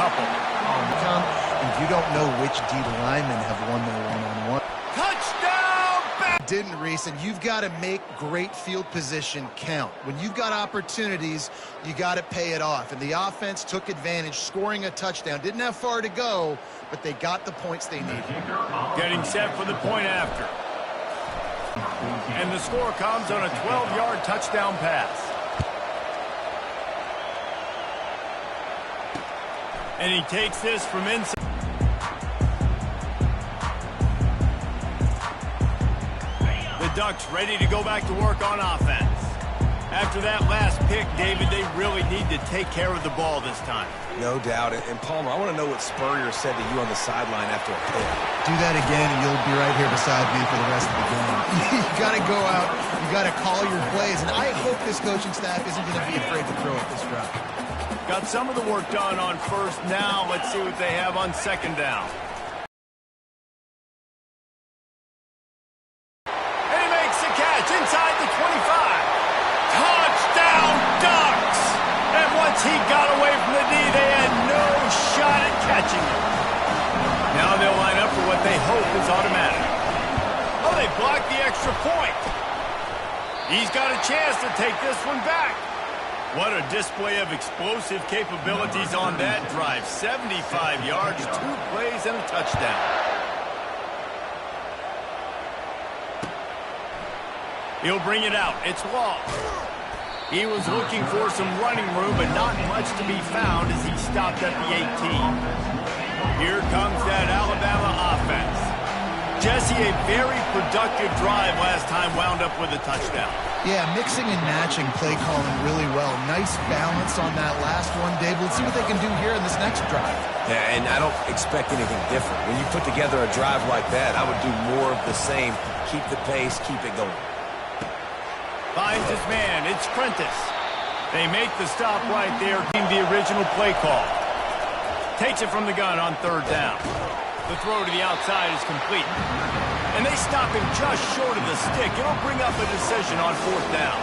couple. And you don't know which D linemen have won their one-on-one. Touchdown! Didn't, Reese, and you've got to make great field position count. When you've got opportunities, you got to pay it off. And the offense took advantage, scoring a touchdown. Didn't have far to go, but they got the points they needed. Getting set for the point after. And the score comes on a 12-yard touchdown pass. And he takes this from inside. The Ducks ready to go back to work on offense. After that last pick, David, they really need to take care of the ball this time. No doubt. And Palmer, I want to know what Spurrier said to you on the sideline after a pick. Do that again, and you'll be right here beside me for the rest of the game. You got to go out. You got to call your plays. And I hope this coaching staff isn't going to be afraid to throw it this route. Got some of the work done on first. Now let's see what they have on second down. And he makes the catch inside the 25. Touchdown Ducks! And once he got away from the D, they had no shot at catching him. Now they'll line up for what they hope is automatic. Oh, they blocked the extra point. He's got a chance to take this one back. What a display of explosive capabilities on that drive. 75 yards, 2 plays, and a touchdown. He'll bring it out. It's Law. He was looking for some running room, but not much to be found as he stopped at the 18. Here comes that Alabama offense. Jesse, a very productive drive last time, wound up with a touchdown. Yeah, mixing and matching play calling really well. Nice balance on that last one, Dave. Let's see what they can do here in this next drive. Yeah, and I don't expect anything different. When you put together a drive like that, I would do more of the same. Keep the pace, keep it going. Finds his man. It's Prentice. They make the stop right there, the original play call. Takes it from the gun on third down. The throw to the outside is complete. And they stop him just short of the stick. It'll bring up a decision on fourth down.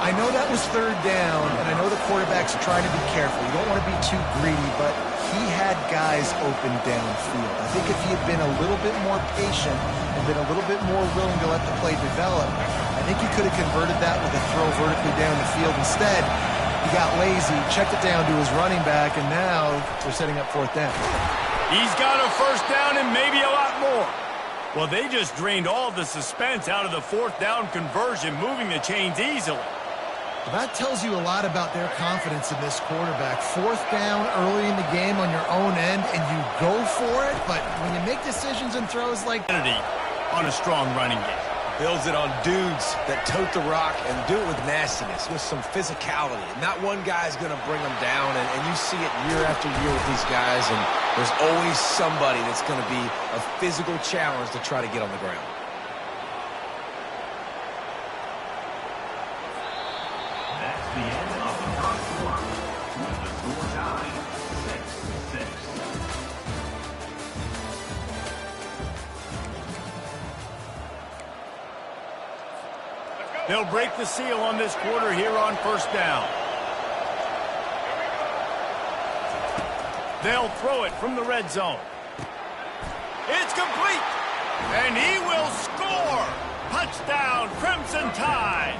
I know that was third down, and I know the quarterback's trying to be careful. You don't want to be too greedy, but he had guys open downfield. I think if he had been a little bit more patient and been a little bit more willing to let the play develop, I think he could have converted that with a throw vertically down the field. Instead, he got lazy, checked it down to his running back, and now they're setting up fourth down. He's got a first down and maybe a lot more. Well, they just drained all the suspense out of the fourth down conversion, moving the chains easily. Well, that tells you a lot about their confidence in this quarterback. Fourth down early in the game on your own end, and you go for it, but when you make decisions and throws like Kennedy on a strong running game. Builds it on dudes that tote the rock and do it with nastiness, with some physicality. Not one guy's going to bring them down, and you see it year after year with these guys, and there's always somebody that's going to be a physical challenge to try to get on the ground. That's the end of the first quarter. With the score tied 6-6. They'll break the seal on this quarter here on first down. They'll throw it from the red zone. It's complete. And he will score. Touchdown, Crimson Tide.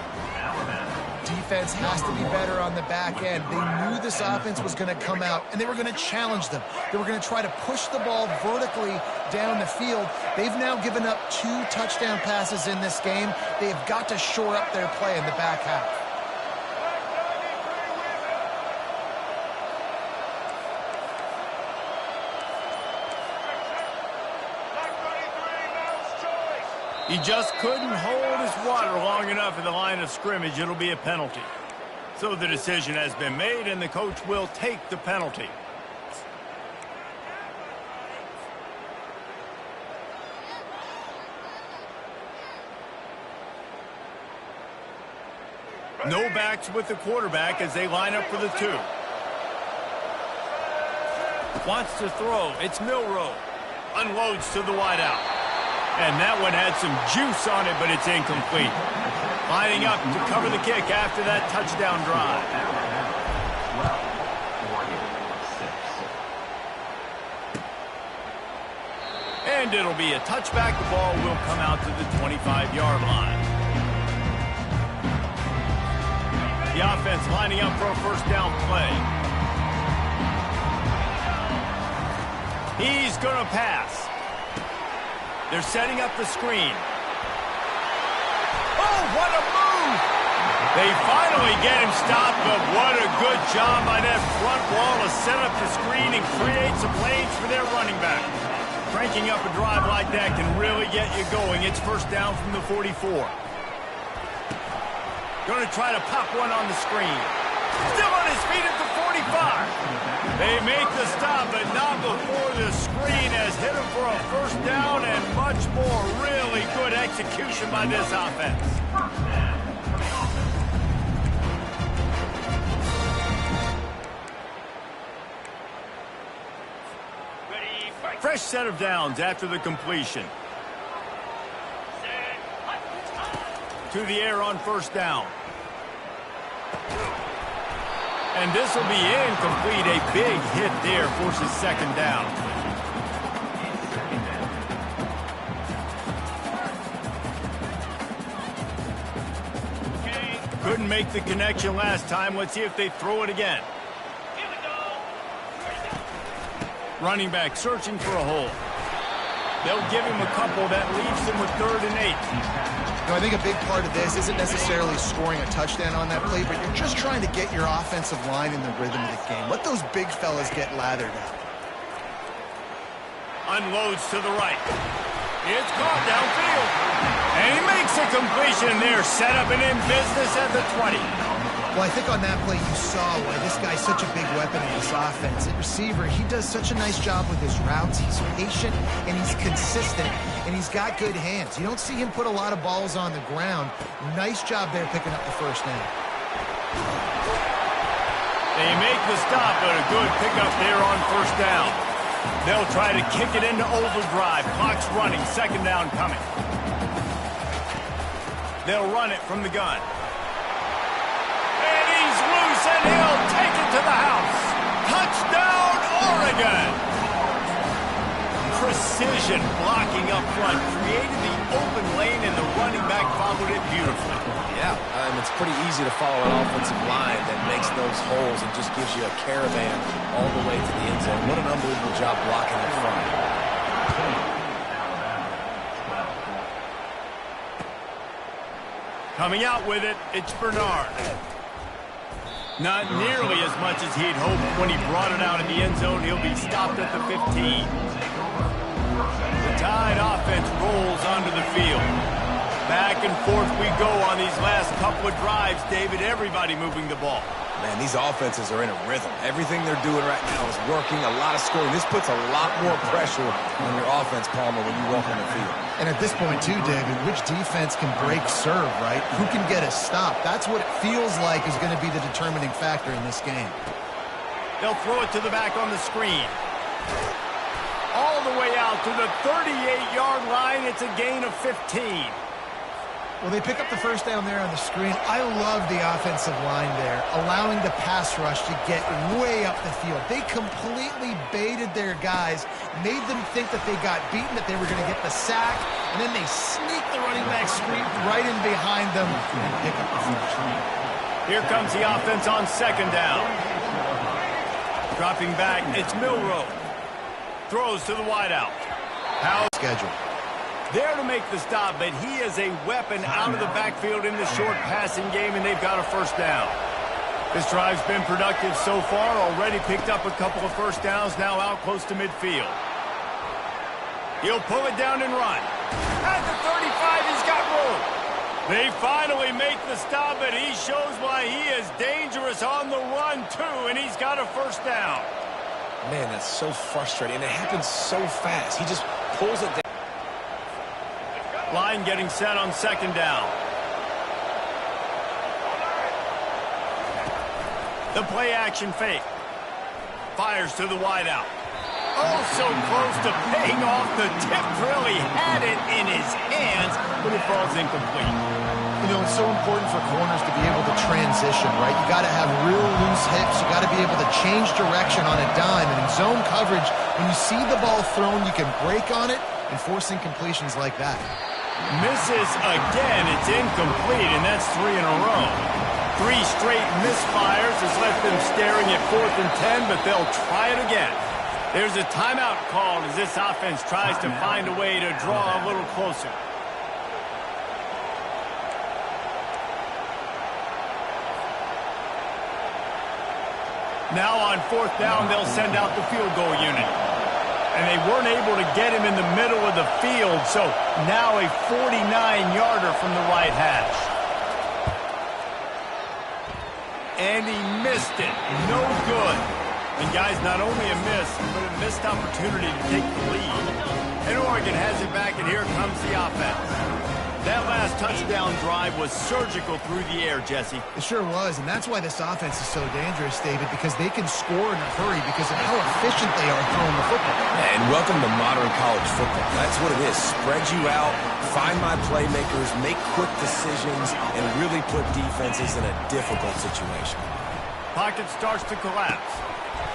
defense has to be better on the back end. They knew this offense was going to come out, and they were going to challenge them. They were going to try to push the ball vertically down the field. They've now given up 2 touchdown passes in this game. They have got to shore up their play in the back half. He just couldn't hold his water long enough in the line of scrimmage. It'll be a penalty. So the decision has been made, and the coach will take the penalty. No backs with the quarterback as they line up for the 2. Wants to throw. It's Milroe. Unloads to the wideout. And that one had some juice on it, but it's incomplete. Lining up to cover the kick after that touchdown drive. And it'll be a touchback. The ball will come out to the 25-yard line. The offense lining up for a first down play. He's going to pass. They're setting up the screen. Oh, what a move! They finally get him stopped, but what a good job by that front wall to set up the screen and create some lanes for their running back. Cranking up a drive like that can really get you going. It's first down from the 44. Going to try to pop one on the screen. Still on his feet at the 45. They make the stop, but not before the screen has hit him for a first down and much more. Really good execution by this offense. Fresh set of downs after the completion. To the air on first down. And this will be incomplete. A big hit there forces second down. Couldn't make the connection last time. Let's see if they throw it again. Running back searching for a hole. They'll give him a couple. That leaves him with 3rd and 8. You know, I think a big part of this isn't necessarily scoring a touchdown on that play, but you're just trying to get your offensive line in the rhythm of the game. Let those big fellas get lathered up. Unloads to the right. It's caught downfield. And he makes a completion there. Set up and in business at the 20. Well, I think on that play you saw why this guy's such a big weapon in this offense. At receiver, he does such a nice job with his routes. He's patient, and he's consistent, and he's got good hands. You don't see him put a lot of balls on the ground. Nice job there picking up the first down. They make the stop, but a good pickup there on first down. They'll try to kick it into overdrive. Clock's running. Second down coming. They'll run it from the gun. And he'll take it to the house. Touchdown, Oregon! Precision blocking up front created the open lane, and the running back followed it beautifully. Yeah, it's pretty easy to follow an offensive line that makes those holes and just gives you a caravan all the way to the end zone. What an unbelievable job blocking up front. Coming out with it, it's Bernard. Not nearly as much as he'd hoped when he brought it out in the end zone. He'll be stopped at the 15. The Tide offense rolls onto the field. Back and forth we go on these last couple of drives, David. Everybody moving the ball. Man, these offenses are in a rhythm. Everything they're doing right now is working, a lot of scoring. This puts a lot more pressure on your offense, Palmer, when you walk on the field. And at this point, too, David, which defense can break serve, right? Who can get a stop? That's what it feels like is going to be the determining factor in this game. They'll throw it to the back on the screen. All the way out to the 38-yard line. It's a gain of 15. Well, they pick up the first down there on the screen. I love the offensive line there, allowing the pass rush to get way up the field. They completely baited their guys, made them think that they got beaten, that they were going to get the sack, and then they sneak the running back screen right in behind them and pick up the first. Here comes the offense on second down. Dropping back, it's Milroe. Throws to the wideout. How schedule. There to make the stop, but he is a weapon out of the backfield in the short passing game, and they've got a first down. This drive's been productive so far, already picked up a couple of first downs, now out close to midfield. He'll pull it down and run. At the 35, he's got room. They finally make the stop, but he shows why he is dangerous on the run, too, and he's got a first down. Man, that's so frustrating, and it happens so fast. He just pulls it down. Line getting set on second down. The play action fake. Fires to the wideout. Oh, so close to paying off. The tip really had it in his hands, but it falls incomplete. You know, it's so important for corners to be able to transition, right? You got to have real loose hips. You got to be able to change direction on a dime. And in zone coverage, when you see the ball thrown, you can break on it, and forcing completions like that. Misses again. It's incomplete, and that's 3 in a row. 3 straight misfires has left them staring at 4th and 10, but they'll try it again. There's a timeout called as this offense tries to find a way to draw a little closer. Now on 4th down, they'll send out the field goal unit. And they weren't able to get him in the middle of the field, so now a 49-yarder from the right hash. And he missed it. No good. And guys, not only a miss, but a missed opportunity to take the lead. And Oregon has it back, and here comes the offense. That last touchdown drive was surgical through the air, Jesse. It sure was, and that's why this offense is so dangerous, David, because they can score in a hurry because of how efficient they are throwing the football. And welcome to modern college football. That's what it is. Spread you out, find my playmakers, make quick decisions, and really put defenses in a difficult situation. Pocket starts to collapse.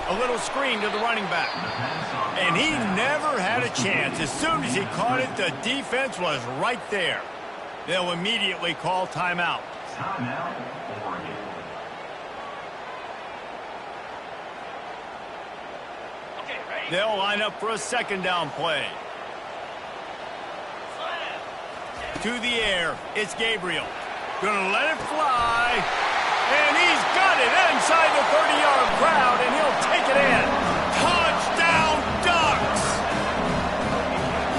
A little screen to the running back. And he never had a chance. As soon as he caught it, the defense was right there. They'll immediately call timeout. Timeout, Oregon. They'll line up for a 2nd down play. To the air, it's Gabriel. Gonna let it fly. And he's got it inside the 30-yard crowd, and he'll take it in. Touchdown, Ducks!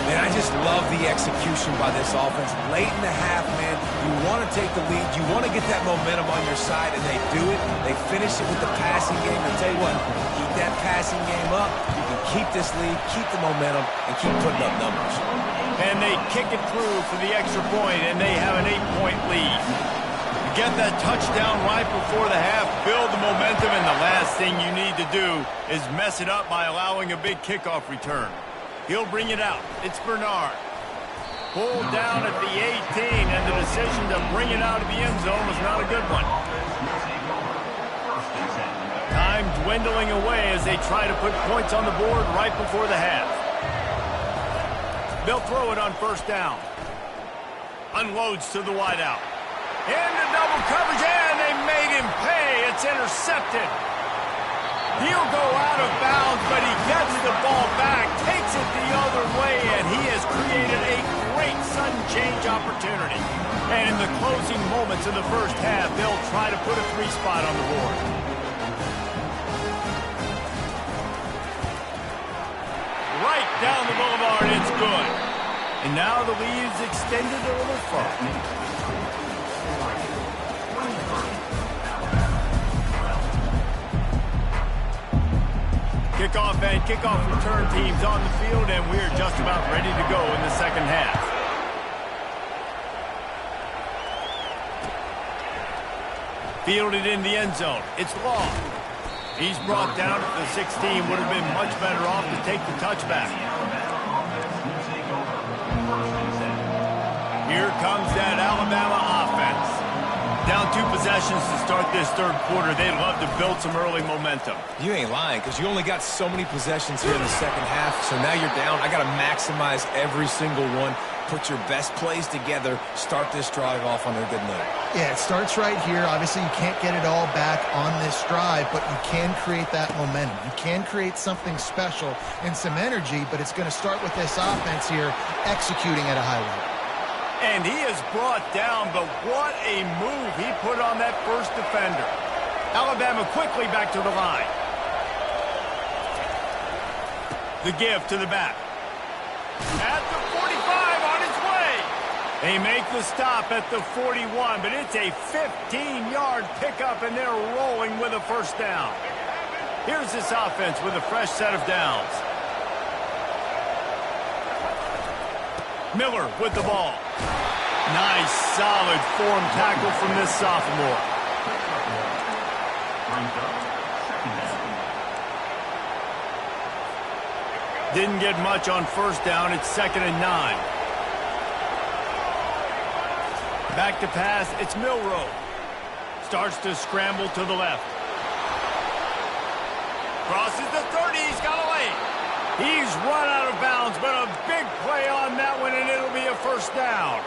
Man, I just love the execution by this offense. Late in the half, man, you want to take the lead. You want to get that momentum on your side, and they do it. They finish it with the passing game. And tell you what, keep that passing game up. You can keep this lead, keep the momentum, and keep putting up numbers. And they kick it through for the extra point, and they have an 8-point lead. Get that touchdown right before the half, build the momentum, and the last thing you need to do is mess it up by allowing a big kickoff return. He'll bring it out. It's Bernard. Pulled down at the 18, and the decision to bring it out of the end zone was not a good one. Time dwindling away as they try to put points on the board right before the half. They'll throw it on 1st down. Unloads to the wideout. Into double coverage, and they made him pay. It's intercepted. He'll go out of bounds, but he gets the ball back, takes it the other way, and he has created a great sudden change opportunity. And in the closing moments of the first half, they'll try to put a 3-spot on the board. Right down the boulevard, it's good. And now the lead is extended a little further. Kickoff and kickoff return teams on the field, and we're just about ready to go in the 2nd half. Fielded in the end zone. It's long. He's brought down at the 16. Would have been much better off to take the touchback. Here comes that Alabama offense. Down 2 possessions to start this 3rd quarter. They'd love to build some early momentum. You ain't lying, because you only got so many possessions here in the 2nd half, so now you're down. I got to maximize every single one. Put your best plays together. Start this drive off on a good note. Yeah, it starts right here. Obviously, you can't get it all back on this drive, but you can create that momentum. You can create something special and some energy, but it's going to start with this offense here executing at a high level. And he is brought down, but what a move he put on that first defender. Alabama quickly back to the line. The give to the back. At the 45, on its way. They make the stop at the 41, but it's a 15-yard pickup, and they're rolling with a 1st down. Here's this offense with a fresh set of downs. Miller with the ball. Nice, solid form tackle from this sophomore. Didn't get much on 1st down. It's 2nd and 9. Back to pass. It's Milroe. Starts to scramble to the left. Crosses the 30. He's got a lane. He's run out of bounds, but a big play on that one, and it'll be a first down.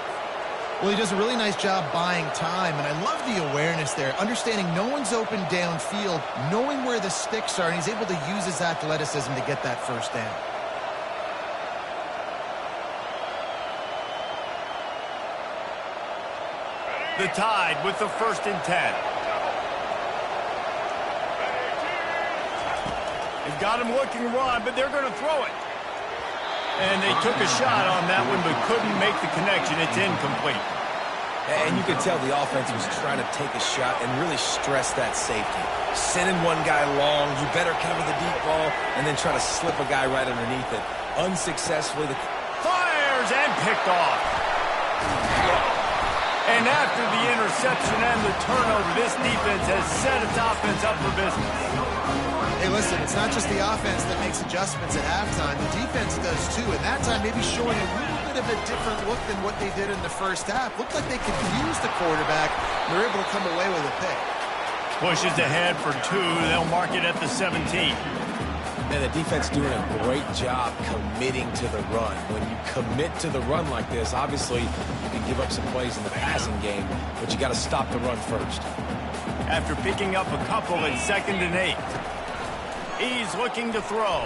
Well, he does a really nice job buying time, and I love the awareness there, understanding no one's open downfield, knowing where the sticks are, and he's able to use his athleticism to get that first down. The Tide with the 1st and 10. They've got him looking to run, but they're going to throw it. And they took a shot on that one, but couldn't make the connection. It's incomplete. And you could tell the offense was trying to take a shot and really stress that safety. Sending one guy long, you better cover the deep ball, and then try to slip a guy right underneath it. Unsuccessfully. Fires and picked off. And after the interception and the turnover, this defense has set its offense up for business. Hey, listen, it's not just the offense that makes adjustments at halftime. The defense does too, and that time maybe showing a little bit of a different look than what they did in the first half. Looked like they could use the quarterback. They're able to come away with a pick. Pushes ahead for 2. They'll mark it at the 17. And the defense doing a great job committing to the run. When you commit to the run like this, obviously you can give up some plays in the passing game, but you got to stop the run first. After picking up a couple at 2nd and 8. He's looking to throw.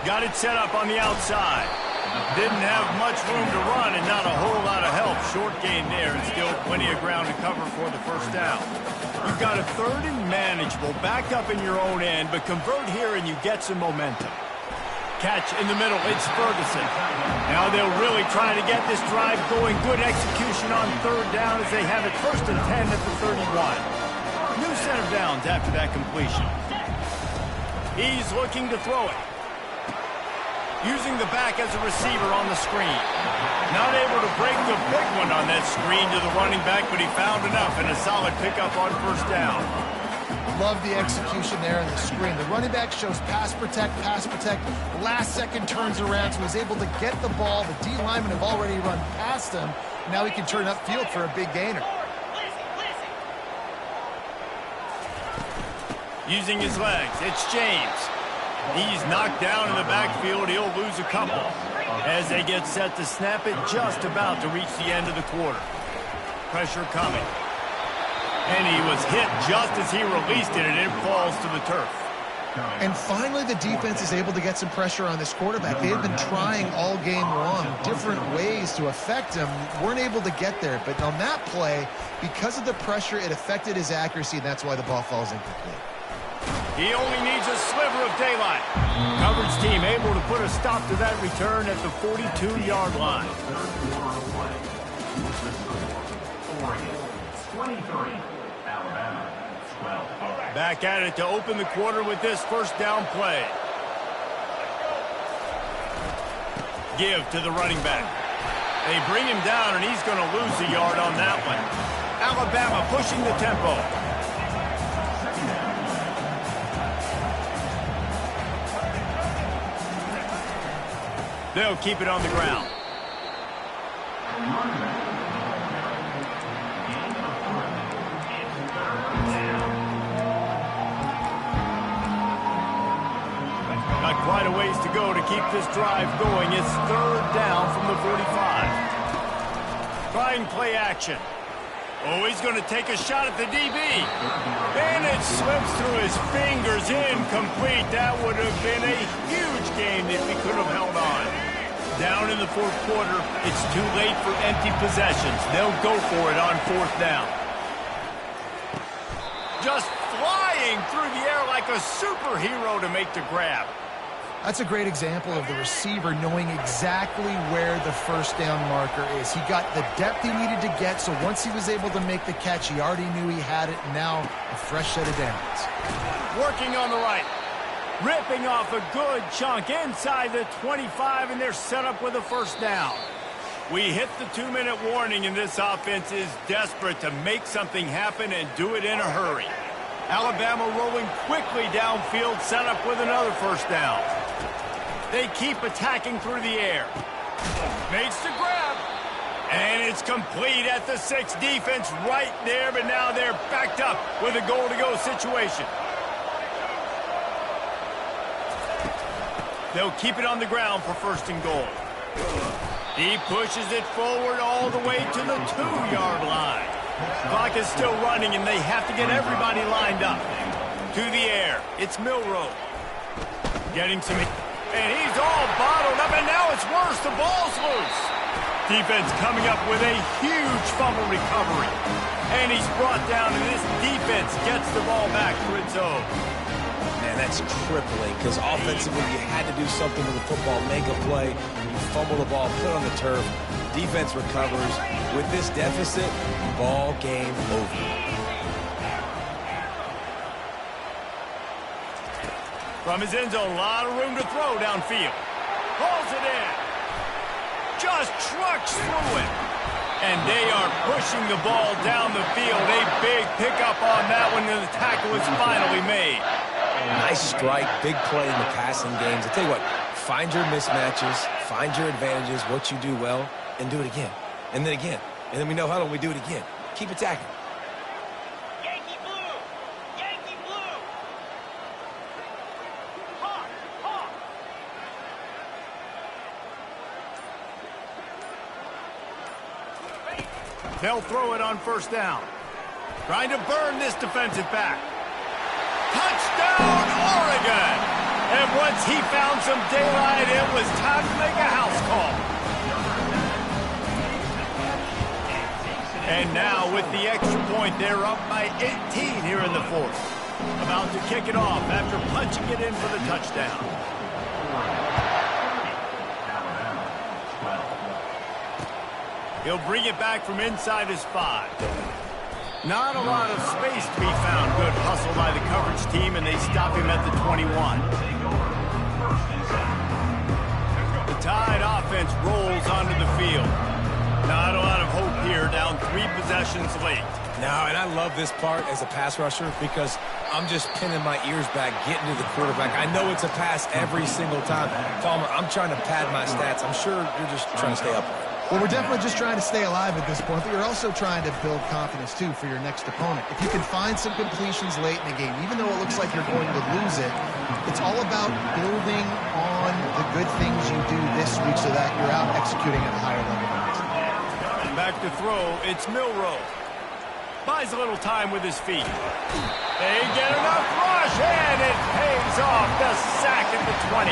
Got it set up on the outside. Didn't have much room to run and not a whole lot of help. Short gain there and still plenty of ground to cover for the first down. You've got a 3rd and manageable, back up in your own end, but convert here and you get some momentum. Catch in the middle, it's Ferguson. Now they'll really try to get this drive going. Good execution on 3rd down as they have it 1st and 10 at the 31. New set of downs after that completion. He's looking to throw it. Using the back as a receiver on the screen. Not able to break the big one on that screen to the running back, but he found enough and a solid pickup on 1st down. Love the execution there on the screen. The running back shows pass protect, pass protect. Last second turns around, so he's able to get the ball. The D linemen have already run past him. Now he can turn upfield for a big gainer. Using his legs, it's James. He's knocked down in the backfield. He'll lose a couple as they get set to snap it, just about to reach the end of the quarter. Pressure coming. And he was hit just as he released it, and it falls to the turf. And finally, the defense is able to get some pressure on this quarterback. They had been trying all game long different ways to affect him. Weren't able to get there. But on that play, because of the pressure, it affected his accuracy, and that's why the ball falls incomplete. He only needs a sliver of daylight. Coverage team able to put a stop to that return at the 42-yard line. 23, Alabama, 12. Back at it to open the quarter with this 1st down play. Give to the running back. They bring him down, and he's going to lose a yard on that one. Alabama pushing the tempo. They'll keep it on the ground. Not quite a ways to go to keep this drive going. It's 3rd down from the 45. Trying play action. Oh, he's going to take a shot at the DB. And it slips through his fingers. Incomplete. That would have been a huge game if he could have held on. Down in the 4th quarter, it's too late for empty possessions. They'll go for it on 4th down. Just flying through the air like a superhero to make the grab. That's a great example of the receiver knowing exactly where the 1st down marker is. He got the depth he needed to get, so once he was able to make the catch, he already knew he had it. Now a fresh set of downs. Working on the right. Ripping off a good chunk inside the 25, and they're set up with a 1st down. We hit the 2-minute warning, and this offense is desperate to make something happen and do it in a hurry. Alabama rolling quickly downfield, set up with another 1st down. They keep attacking through the air. Makes the grab. And it's complete at the 6. Defense right there, but now they're backed up with a goal-to-go situation. They'll keep it on the ground for first and goal. He pushes it forward all the way to the 2-yard line. Clock is still running, and they have to get everybody lined up. To the air, it's Milroe. Getting some... And he's all bottled up, and now it's worse. The ball's loose. Defense coming up with a huge fumble recovery. And he's brought down, and this defense gets the ball back to its own. Man, that's crippling, because offensively you had to do something with the football, make a play. You fumble the ball, put it on the turf. Defense recovers. With this deficit, ball game over. From his end zone, a lot of room to throw downfield. Pulls it in. Just trucks through it. And they are pushing the ball down the field. A big pickup on that one, and the tackle is finally made. Nice strike, big play in the passing games. I tell you what, find your mismatches, find your advantages, what you do well, and do it again. And then again. And then we know how we do it again. Keep attacking. Yankee Blue! Yankee Blue! Hawk! Hawk! They'll throw it on first down. Trying to burn this defensive back. Touchdown, Oregon! And once he found some daylight, it was time to make a house call. And now with the extra point, they're up by 18 here in the fourth. About to kick it off after punching it in for the touchdown. He'll bring it back from inside his 5. Not a lot of space to be found. Good hustle by the coverage team, and they stop him at the 21. The Tide offense rolls onto the field. Not a lot of hope here, down 3 possessions late. Now, and I love this part as a pass rusher because I'm just pinning my ears back, getting to the quarterback. I know it's a pass every single time. Palmer, I'm trying to pad my stats. I'm sure you're just trying to stay up. Well, we're definitely just trying to stay alive at this point, but you're also trying to build confidence, too, for your next opponent. If you can find some completions late in the game, even though it looks like you're going to lose it, it's all about building on the good things you do this week so that you're out executing at a higher level. Back to throw, it's Milroe. Buys a little time with his feet. They get enough rush, and it pays off. The sack at the 20.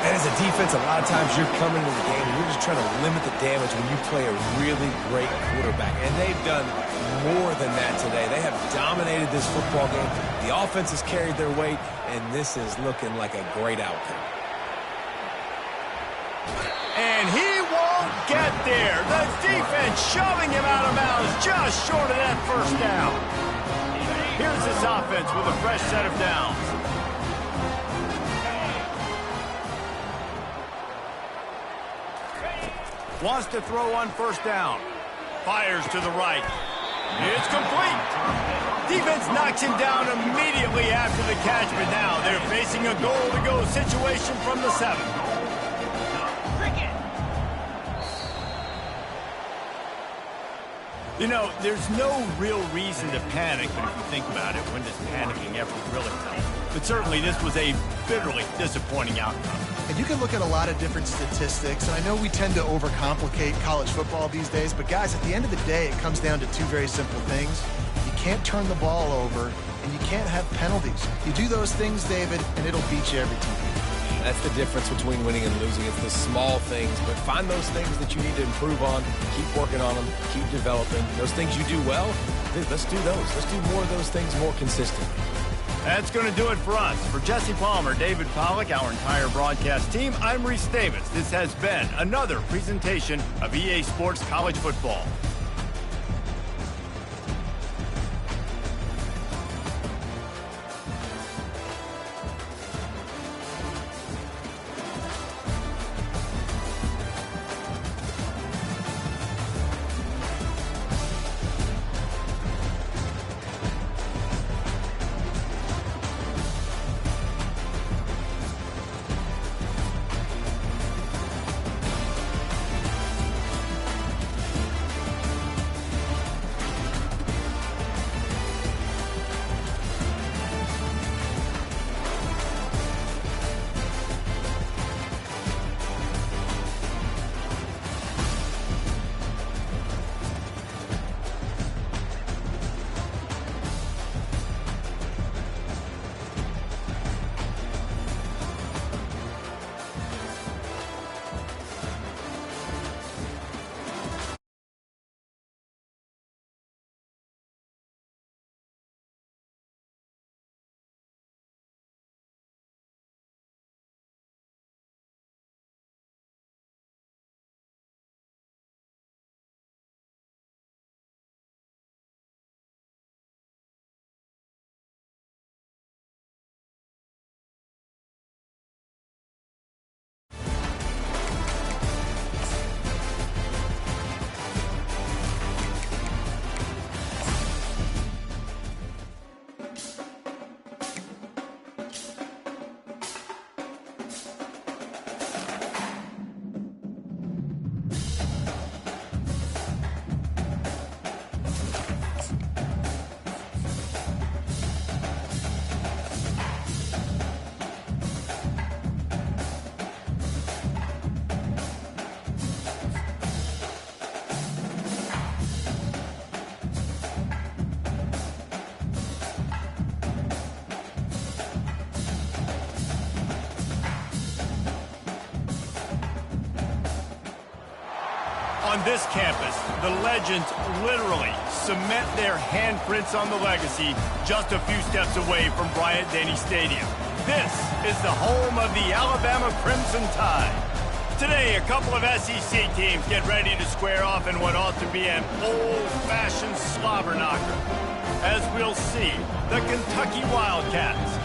And as a defense, a lot of times you're coming to the game and you're just trying to limit the damage when you play a really great quarterback. And they've done more than that today. They have dominated this football game. The offense has carried their weight, and this is looking like a great outcome. And he won't get there. The defense shoving him out of bounds just short of that first down. Here's this offense with a fresh set of downs. Wants to throw on first down. Fires to the right. It's complete. Defense knocks him down immediately after the catch, but now they're facing a goal-to-go situation from the 7. You know, there's no real reason to panic, but if you think about it, when does panicking ever really come? But certainly this was a bitterly disappointing outcome. And you can look at a lot of different statistics, and I know we tend to overcomplicate college football these days, but guys, at the end of the day, it comes down to 2 very simple things. You can't turn the ball over, and you can't have penalties. You do those things, David, and it'll beat you every time. That's the difference between winning and losing. It's the small things, but find those things that you need to improve on, keep working on them, keep developing. Those things you do well, let's do those. Let's do more of those things more consistently. That's going to do it for us. For Jesse Palmer, David Pollack, our entire broadcast team, I'm Reese Davis. This has been another presentation of EA Sports College Football. On this campus, the legends literally cement their handprints on the legacy just a few steps away from Bryant-Denny Stadium. This is the home of the Alabama Crimson Tide. Today, a couple of SEC teams get ready to square off in what ought to be an old-fashioned slobber knocker. As we'll see, the Kentucky Wildcats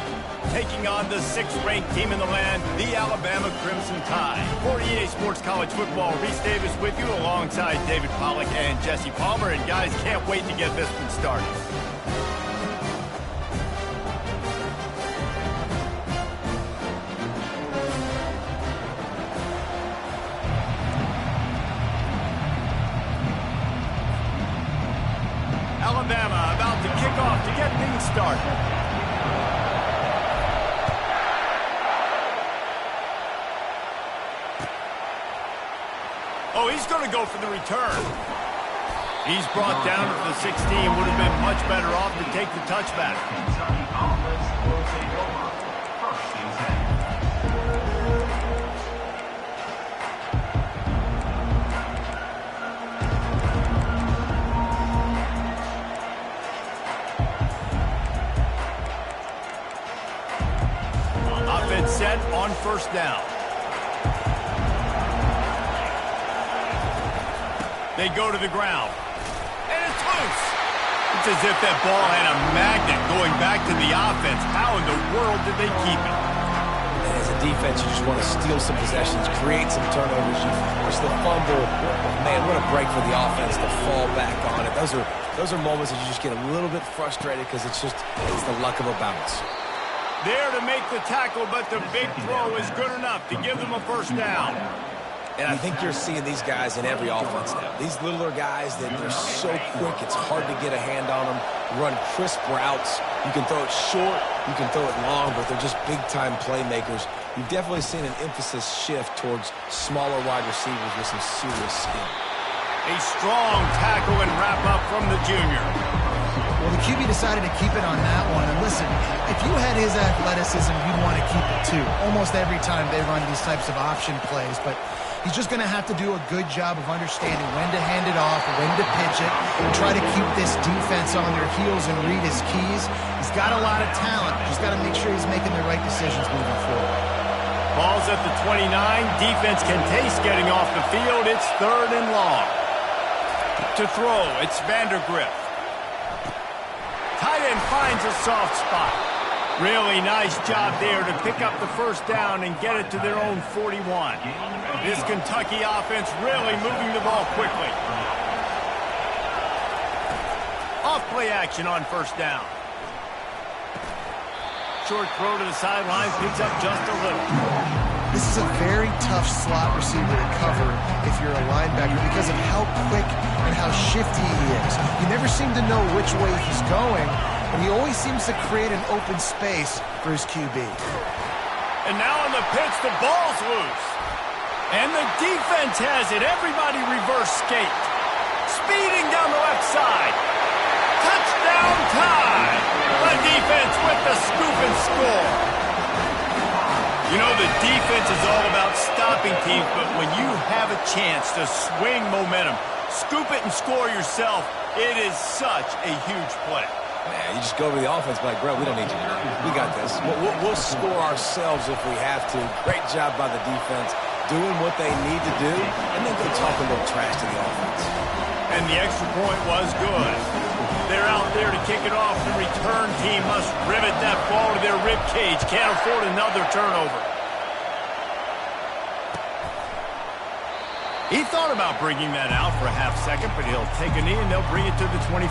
taking on the 6th-ranked team in the land, the Alabama Crimson Tide. For EA Sports College Football, Reese Davis with you alongside David Pollack and Jesse Palmer. And guys, can't wait to get this one started. Alabama about to kick off to get things started. Oh, he's going to go for the return. He's brought down to the 16. Would have been much better off to take the touchback. Kentucky offense will take over. First and 10. Offense set on first down. They go to the ground. And it's loose. It's as if that ball had a magnet going back to the offense. How in the world did they keep it? And as a defense, you just want to steal some possessions, create some turnovers. You force the fumble. Man, what a break for the offense to fall back on it. Those are moments that you just get a little bit frustrated because it's the luck of a bounce. There to make the tackle, but the big throw is good enough to give them a first down. And I think you're seeing these guys in every offense now. These littler guys, they're so quick, it's hard to get a hand on them, run crisp routes. You can throw it short, you can throw it long, but they're just big-time playmakers. You've definitely seen an emphasis shift towards smaller wide receivers with some serious skill. A strong tackle and wrap-up from the junior. Well, the QB decided to keep it on that one. And listen, if you had his athleticism, you'd want to keep it too. Almost every time they run these types of option plays, but he's just going to have to do a good job of understanding when to hand it off, when to pitch it, and try to keep this defense on their heels and read his keys. He's got a lot of talent. Just got to make sure he's making the right decisions moving forward. Ball's at the 29. Defense can taste getting off the field. It's 3rd and long. To throw, it's Vandergrift. Tight end finds a soft spot. Really nice job there to pick up the first down and get it to their own 41. This Kentucky offense really moving the ball quickly. Off-play action on first down. Short throw to the sideline, picks up just a little. This is a very tough slot receiver to cover if you're a linebacker because of how quick and how shifty he is. You never seem to know which way he's going, but he always seems to create an open space for his QB. And now on the pitch, the ball's loose. And the defense has it. Everybody reverse skate. Speeding down the left side. Touchdown time. The defense with the scoop and score. You know, the defense is all about stopping teams, but when you have a chance to swing momentum, scoop it and score yourself, it is such a huge play. Man, you just go to the offense like, bro, we don't need you. We got this. We'll score ourselves if we have to. Great job by the defense, doing what they need to do, and then go talk a little trash to the offense. And the extra point was good. They're out there to kick it off. The return team must rivet that ball to their rib cage. Can't afford another turnover. He thought about bringing that out for a half second, but he'll take a knee and they'll bring it to the 25.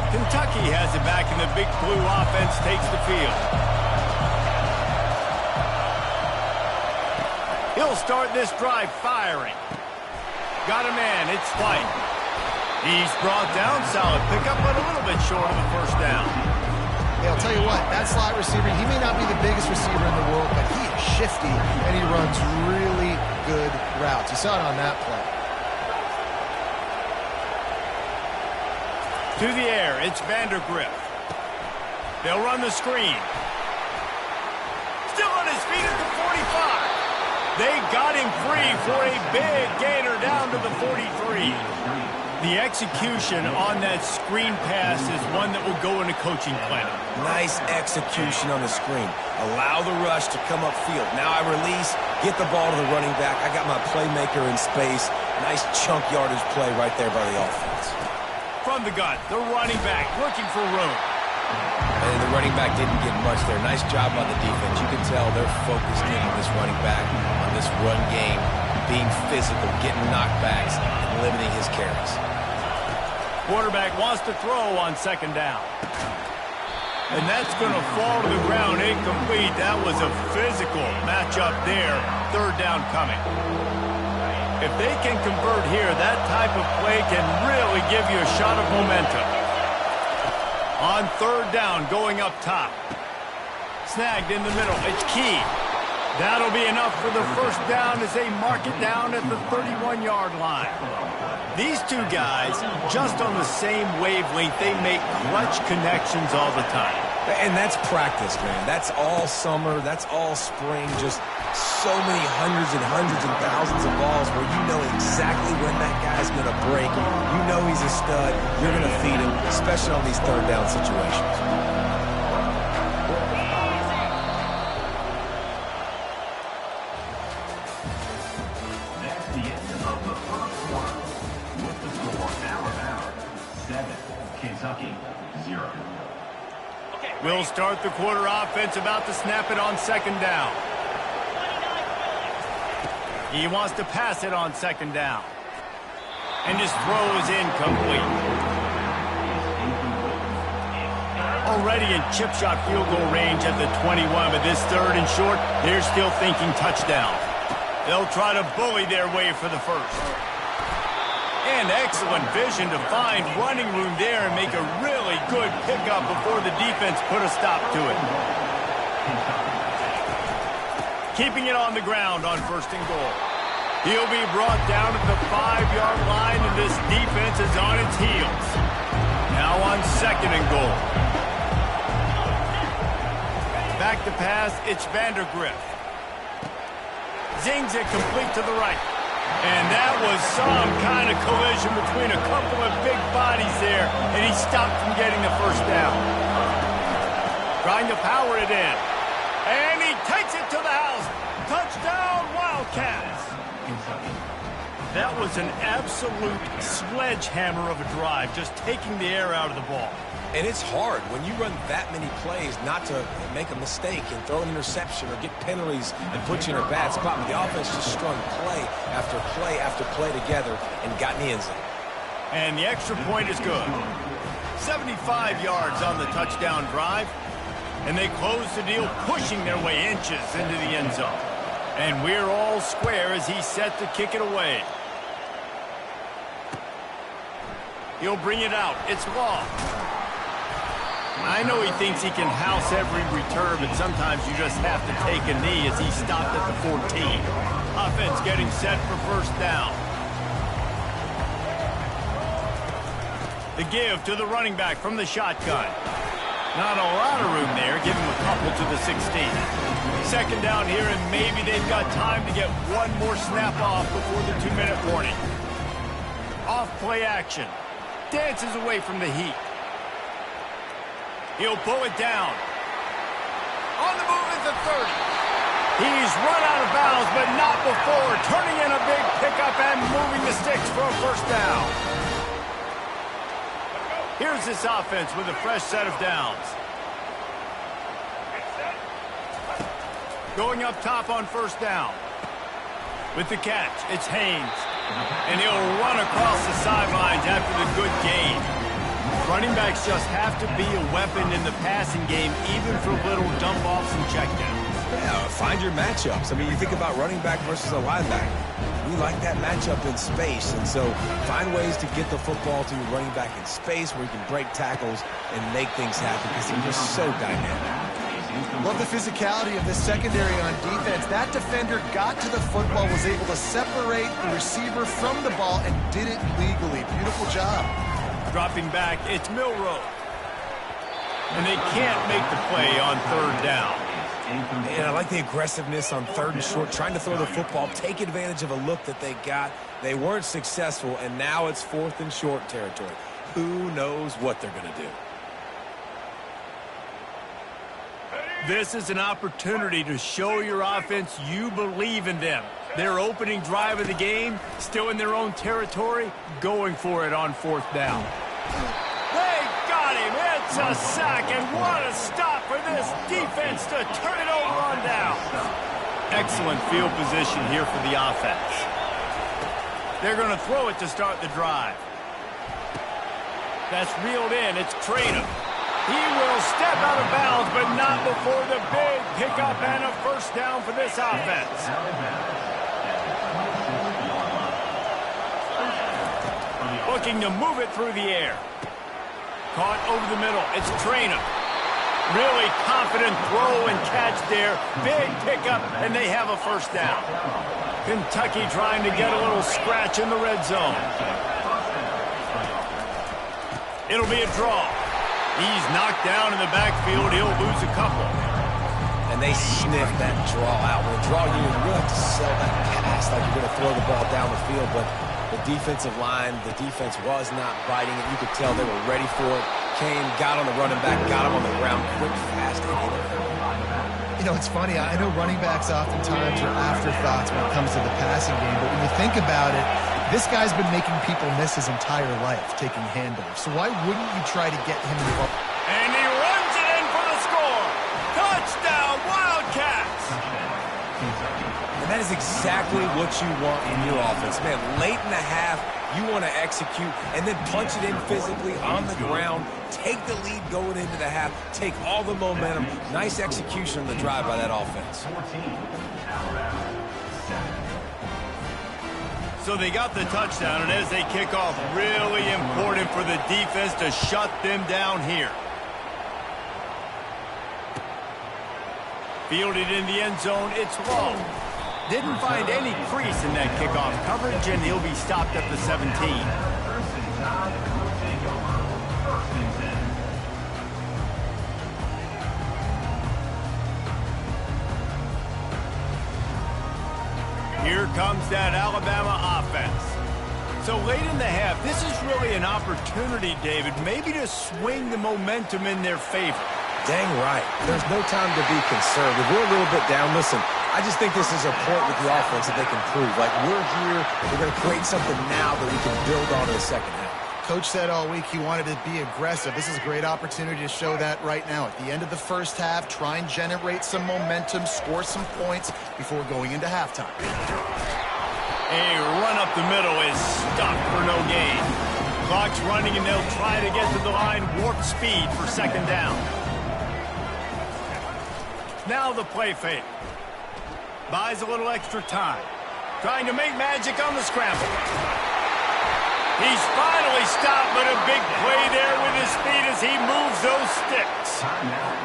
Kentucky has it back, and the big blue offense takes the field. He'll start this drive firing. Got a man, it's White. He's brought down, solid pickup, but a little bit short of the first down. Hey, I'll tell you what, that slot receiver, he may not be the biggest receiver in the world, but he is shifty, and he runs really good routes. You saw it on that play. To the air, it's Vandergrift. They'll run the screen. Still on his feet at the They got him free for a big gainer down to the 43. The execution on that screen pass is one that will go in a coaching clinic. Nice execution on the screen. Allow the rush to come upfield. Now I release, get the ball to the running back. I got my playmaker in space. Nice chunk yardage play right there by the offense. From the gun, the running back looking for room. And the running back didn't get much there. Nice job on the defense. You can tell they're focused in on this running back, on this run game, being physical, getting knockbacks, and limiting his carries. Quarterback wants to throw on second down. And that's going to fall to the ground incomplete. That was a physical matchup there. Third down coming. If they can convert here, that type of play can really give you a shot of momentum. On third down, going up top. Snagged in the middle. It's key. That'll be enough for the first down as they mark it down at the 31-yard line. These two guys, just on the same wavelength, they make clutch connections all the time. And that's practice, man. That's all summer. That's all spring. Just so many hundreds and thousands of balls where you know exactly when that guy's going to break. You know he's a stud. You're going to feed him, especially on these third down situations. That's the end of the first quarter. With the score, Alabama 7, Kentucky 0. We'll start the quarter offense about to snap it on second down. He wants to pass it on second down. And his throw is incomplete. Already in chip shot field goal range at the 21, but this third and short, they're still thinking touchdown. They'll try to bully their way for the first. And excellent vision to find running room there and make a really good pickup before the defense put a stop to it. Keeping it on the ground on first and goal. He'll be brought down at the 5-yard line, and this defense is on its heels. Now on second and goal. Back to pass, it's Vandergrift. Zings it complete to the right. And that was some kind of collision between a couple of big bodies there, and he stopped from getting the first down. Trying to power it in. And he takes it to the house. Touchdown, Wildcats. That was an absolute sledgehammer of a drive, just taking the air out of the ball. And it's hard when you run that many plays not to make a mistake and throw an interception or get penalties and put you in a bad spot. But the offense just strung play after play after play together and got in the end zone. And the extra point is good. 75 yards on the touchdown drive. And they close the deal, pushing their way inches into the end zone. And we're all square as he's set to kick it away. He'll bring it out. It's Law. I know he thinks he can house every return, but sometimes you just have to take a knee as he stopped at the 14. Offense getting set for first down. The give to the running back from the shotgun. Not a lot of room there. Give him a couple to the 16. Second down here, and maybe they've got time to get one more snap off before the 2-minute warning. Off play action. Dances away from the heat. He'll pull it down. On the move is the 30. He's run out of bounds, but not before. Turning in a big pickup and moving the sticks for a first down. Here's this offense with a fresh set of downs. Going up top on first down. With the catch, it's Haynes. And he'll run across the sidelines after the good gain. Running backs just have to be a weapon in the passing game, even for little dump-offs and checkdowns. Yeah, find your matchups. I mean, you think about running back versus a linebacker. We like that matchup in space, and so find ways to get the football to your running back in space where you can break tackles and make things happen because they're just so dynamic. Love the physicality of this secondary on defense. That defender got to the football, was able to separate the receiver from the ball, and did it legally. Beautiful job. Dropping back, it's Milroe. And they can't make the play on third down. And I like the aggressiveness on 3rd and short, trying to throw the football, take advantage of a look that they got. They weren't successful, and now it's 4th and short territory. Who knows what they're going to do? This is an opportunity to show your offense you believe in them. Their opening drive of the game, still in their own territory, going for it on 4th down. They got him. It's a sack, and what a stop for this defense to turn it over on down. Excellent field position here for the offense. They're going to throw it to start the drive. That's reeled in. It's Traynor. He will step out of bounds, but not before the big pickup and a 1st down for this offense. Looking to move it through the air. Caught over the middle. It's Traynor. Really confident throw and catch there. Big pickup, and they have a 1st down. Kentucky trying to get a little scratch in the red zone. It'll be a draw. He's knocked down in the backfield. He'll lose a couple. And they sniff that draw out. With a draw, you really have to sell that pass like you're going to throw the ball down the field. But the defensive line, the defense was not biting it. You could tell they were ready for it. Came, got on the running back, got him on the ground, quick, fast, and hit it. You know, it's funny. I know running backs oftentimes are afterthoughts when it comes to the passing game. But when you think about it, this guy's been making people miss his entire life taking handoffs. So why wouldn't you try to get him involved? And he runs it in for the score. Touchdown, Wildcats. And that is exactly what you want in your offense. Man, late in the half, you want to execute and then punch it in physically on the ground. Take the lead going into the half. Take all the momentum. Nice execution on the drive by that offense. So they got the touchdown, and as they kick off, really important for the defense to shut them down here. Fielded in the end zone, it's low. Didn't find any crease in that kickoff coverage, and he'll be stopped at the 17. Here comes that Alabama offense. So late in the half, this is really an opportunity, David, maybe to swing the momentum in their favor. Dang right. There's no time to be concerned. If we're a little bit down, listen, I just think this is a point with the offense that they can prove. Like, we're here, we're going to create something now that we can build on in the second half. Coach said all week he wanted to be aggressive. This is a great opportunity to show that right now. At the end of the 1st half, try and generate some momentum, score some points before going into halftime. A run up the middle is stopped for no gain. Clock's running, and they'll try to get to the line, warp speed for 2nd down. Now the play fake. Buys a little extra time. Trying to make magic on the scramble. He's finally stopped, but a big play there with his feet as he moves those sticks.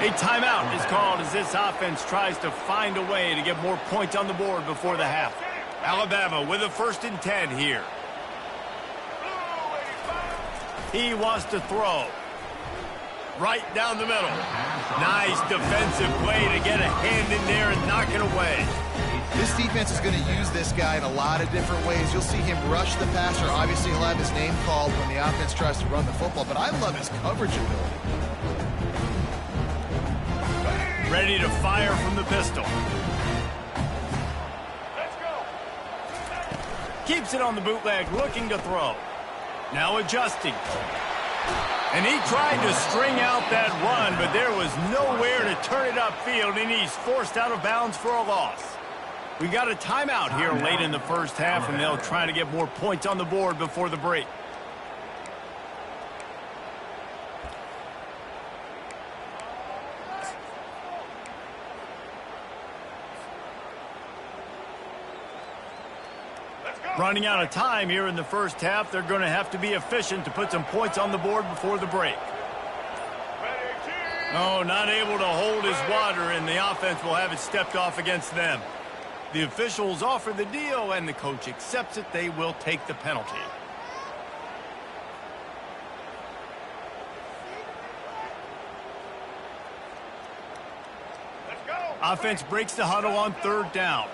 A timeout is called as this offense tries to find a way to get more points on the board before the half. Alabama with a 1st and 10 here. He wants to throw. Right down the middle. Nice defensive play to get a hand in there and knock it away. This defense is going to use this guy in a lot of different ways. You'll see him rush the passer. Obviously, he'll have his name called when the offense tries to run the football, but I love his coverage ability. Ready to fire from the pistol. Let's go. Keeps it on the bootleg, looking to throw. Now adjusting. And he tried to string out that run, but there was nowhere to turn it upfield, and he's forced out of bounds for a loss. We got a timeout here late in the 1st half, and they'll try to get more points on the board before the break. Running out of time here in the 1st half. They're going to have to be efficient to put some points on the board before the break. Oh, not able to hold his water, and the offense will have it stepped off against them. The officials offer the deal, and the coach accepts it. They will take the penalty. Offense breaks the huddle on third down.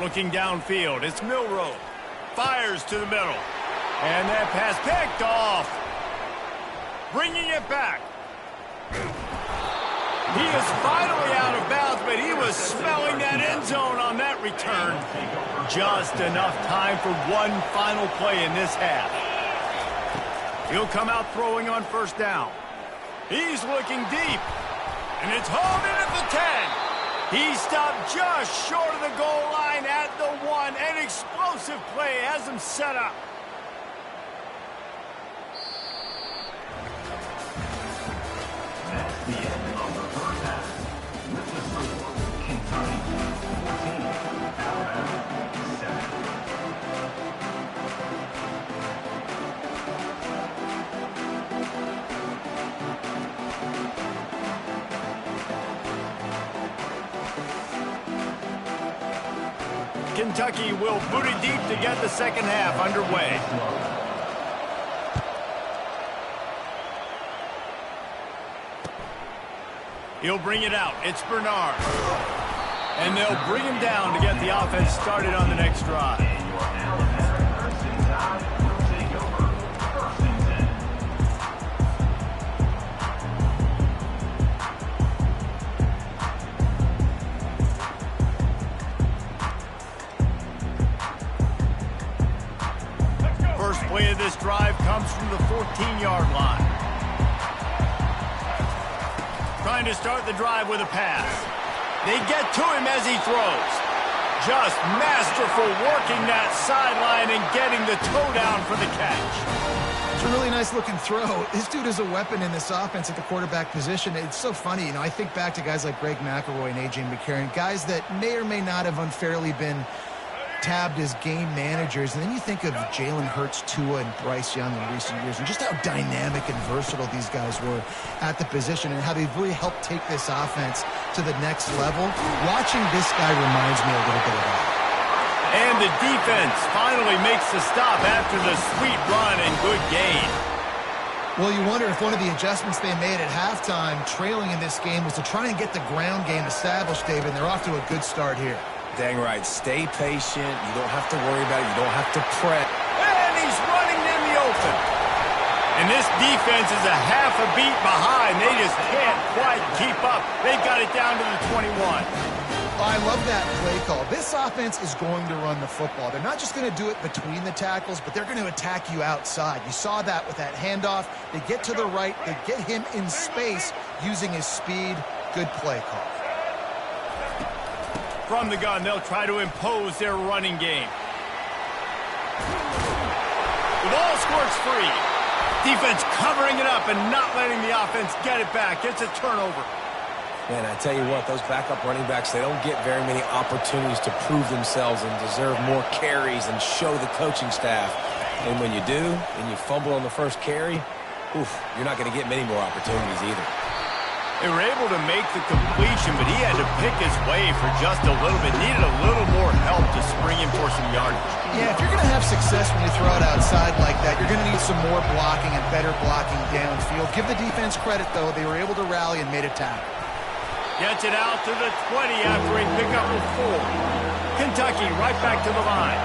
Looking downfield, it's Milroe. Fires to the middle. And that pass picked off. Bringing it back. He is finally out of bounds, but he was smelling that end zone on that return. Just enough time for one final play in this half. He'll come out throwing on first down. He's looking deep. And it's hauled in at the 10. He stopped just short of the goal line at the 1. An explosive play has him set up. That's the end of the first half. With the score, Kentucky 14, Alabama 7. Kentucky will boot it deep to get the second half underway. He'll bring it out. It's Bernard. And they'll bring him down to get the offense started on the next drive. Your Alabama first and 10 will take over. First and 10. First play of this drive comes from the 14-yard line. Trying to start the drive with a pass. They get to him as he throws. Just masterful working that sideline and getting the toe down for the catch. It's a really nice-looking throw. This dude is a weapon in this offense at the quarterback position. It's so funny. I think back to guys like Greg McElroy and A.J. McCarron, guys that may or may not have unfairly been tabbed as game managers, and then you think of Jalen Hurts, Tua, and Bryce Young in recent years, and just how dynamic and versatile these guys were at the position and how they've really helped take this offense to the next level. Watching this guy reminds me a little bit of that. And the defense finally makes the stop after the sweet run and good gain. Well, you wonder if one of the adjustments they made at halftime, trailing in this game, was to try and get the ground game established, David, and they're off to a good start here. Dang right. Stay patient. You don't have to worry about it. You don't have to prep. And he's running in the open. And this defense is a half a beat behind. They just can't quite keep up. They got it down to the 21. I love that play call. This offense is going to run the football. They're not just going to do it between the tackles, but they're going to attack you outside. You saw that with that handoff. They get to the right. They get him in space using his speed. Good play call. From the gun, they'll try to impose their running game. The ball squirts free. Defense covering it up and not letting the offense get it back. It's a turnover. Man, I tell you what, those backup running backs, they don't get very many opportunities to prove themselves and deserve more carries and show the coaching staff. And when you do, and you fumble on the first carry, you're not going to get many more opportunities either. They were able to make the completion, but he had to pick his way for just a little bit. Needed a little more help to spring him for some yardage. Yeah, if you're going to have success when you throw it outside like that, you're going to need some more blocking and better blocking downfield. Give the defense credit, though. They were able to rally and made a tackle. Gets it out to the 20 after a pickup of 4. Kentucky right back to the line.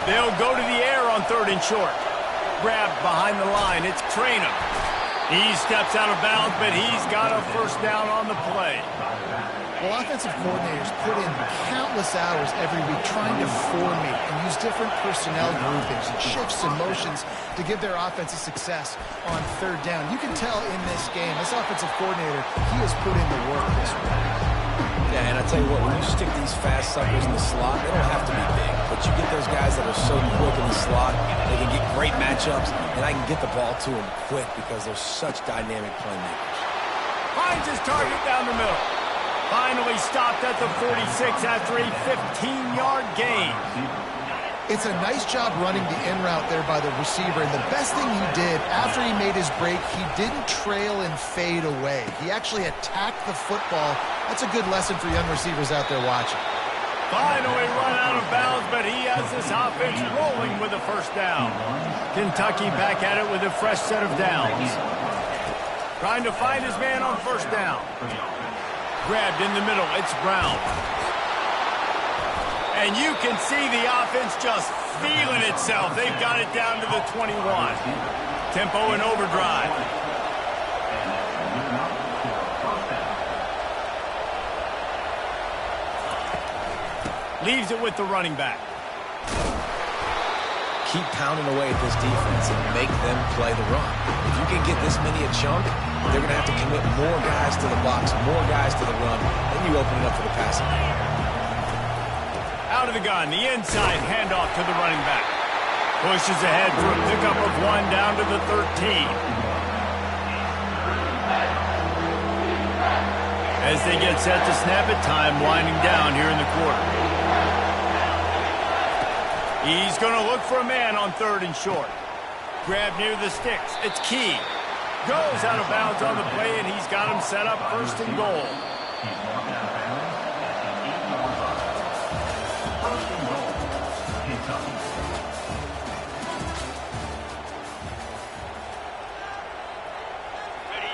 They'll go to the air on third and short. Grabbed behind the line. It's Traynham. He steps out of bounds, but he's got a first down on the play. Well, offensive coordinators put in countless hours every week trying to formate and use different personnel groupings and shifts and motions to give their offense a success on third down. You can tell in this game, this offensive coordinator, he has put in the work this week. Yeah, and I tell you what, when you stick these fast suckers in the slot, they don't have to be big. But you get those guys that are so quick in the slot, they can get great matchups, and I can get the ball to them quick because they're such dynamic playmakers. Finds his target down the middle. Finally stopped at the 46 after a 15-yard gain. It's a nice job running the in route there by the receiver, and the best thing he did after he made his break, he didn't trail and fade away. He actually attacked the football. That's a good lesson for young receivers out there watching. Finally run out of bounds, but he has this offense rolling with a first down. Kentucky back at it with a fresh set of downs. Trying to find his man on first down. Grabbed in the middle. It's Brown. And you can see the offense just feeling itself. They've got it down to the 21. Tempo and overdrive. Leaves it with the running back. Keep pounding away at this defense and make them play the run. If you can get this many a chunk, they're going to have to commit more guys to the box, more guys to the run, then you open it up for the passing. Out of the gun, the inside handoff to the running back. Pushes ahead for a pickup of 1 down to the 13. As they get set to snap it, time winding down here in the quarter. He's going to look for a man on 3rd and short. Grab near the sticks. It's Key. Goes out of bounds on the play, and he's got him set up 1st and goal. He's walked out of bounds at the 8-yard line. 1st and goal, Kentucky.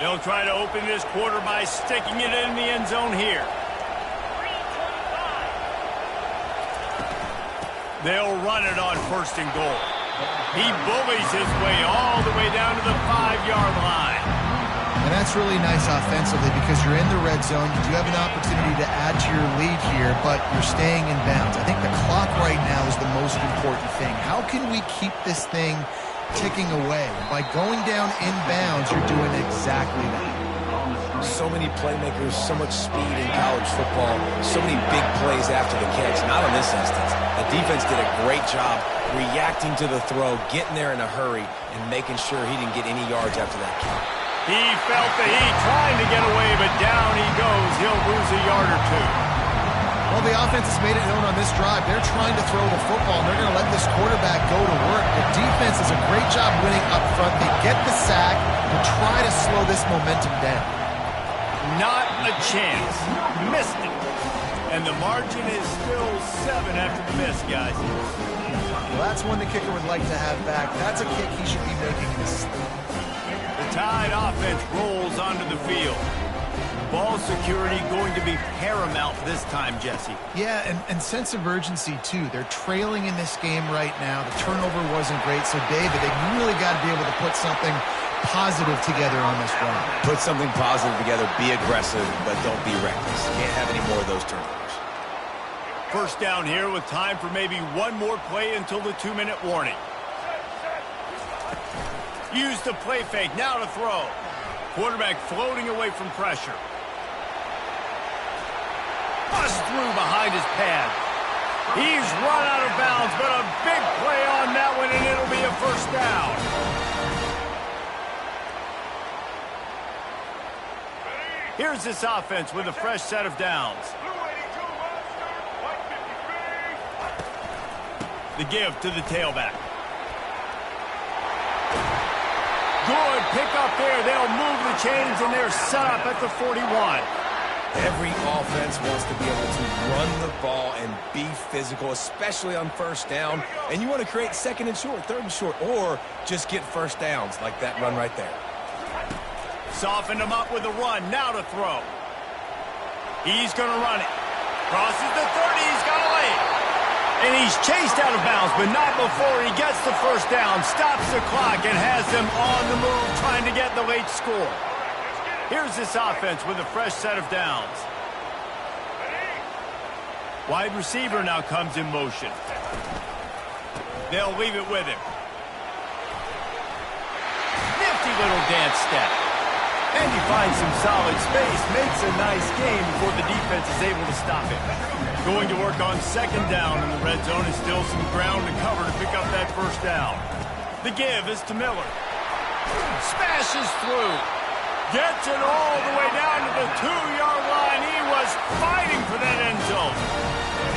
They'll try to open this quarter by sticking it in the end zone here. They'll run it on 1st and goal. He bullies his way all the way down to the 5-yard line. And that's really nice offensively because you're in the red zone. You do have an opportunity to add to your lead here, but you're staying in bounds. I think the clock right now is the most important thing. How can we keep this thing ticking away? By going down in bounds, you're doing exactly that. So many playmakers, so much speed in college football, so many big plays after the catch. Not in this instance. The defense did a great job reacting to the throw, getting there in a hurry, and making sure he didn't get any yards after that kick. He felt the heat, trying to get away, but down he goes. He'll lose a yard or 2. Well, the offense has made it known on this drive. They're trying to throw the football, and they're going to let this quarterback go to work. The defense does a great job winning up front. They get the sack and try to slow this momentum down. Not a chance. Missed it. And the margin is still 7 after the miss, guys. Well, that's one the kicker would like to have back. That's a kick he should be making in his sleep. The Tide offense rolls onto the field. Ball security going to be paramount this time, Jesse. Yeah, and sense of urgency, too. They're trailing in this game right now. The turnover wasn't great. So, David, they really got to be able to put something positive together on this run. Put something positive together, be aggressive, but don't be reckless. Can't have any more of those turnovers. First down here with time for maybe one more play until the 2-minute warning. Use the play fake, now to throw. Quarterback floating away from pressure. Bust through behind his pad. He's run out of bounds, but a big play on that one, and it'll be a first down. Here's this offense with a fresh set of downs. The give to the tailback. Good pick up there. They'll move the chains, and they're set up at the 41. Every offense wants to be able to run the ball and be physical, especially on first down. And you want to create 2nd and short, 3rd and short, or just get first downs like that run right there. Softened him up with a run. Now to throw. He's going to run it. Crosses the 30. He's got a lane. And he's chased out of bounds, but not before he gets the first down, stops the clock, and has them on the move trying to get the late score. Here's this offense with a fresh set of downs. Wide receiver now comes in motion. They'll leave it with him. Nifty little dance step. And he finds some solid space, makes a nice game before the defense is able to stop it. Going to work on 2nd down in the red zone, and still some ground to cover to pick up that first down. The give is to Miller. Smashes through. Gets it all the way down to the 2-yard line. He was fighting for that end zone.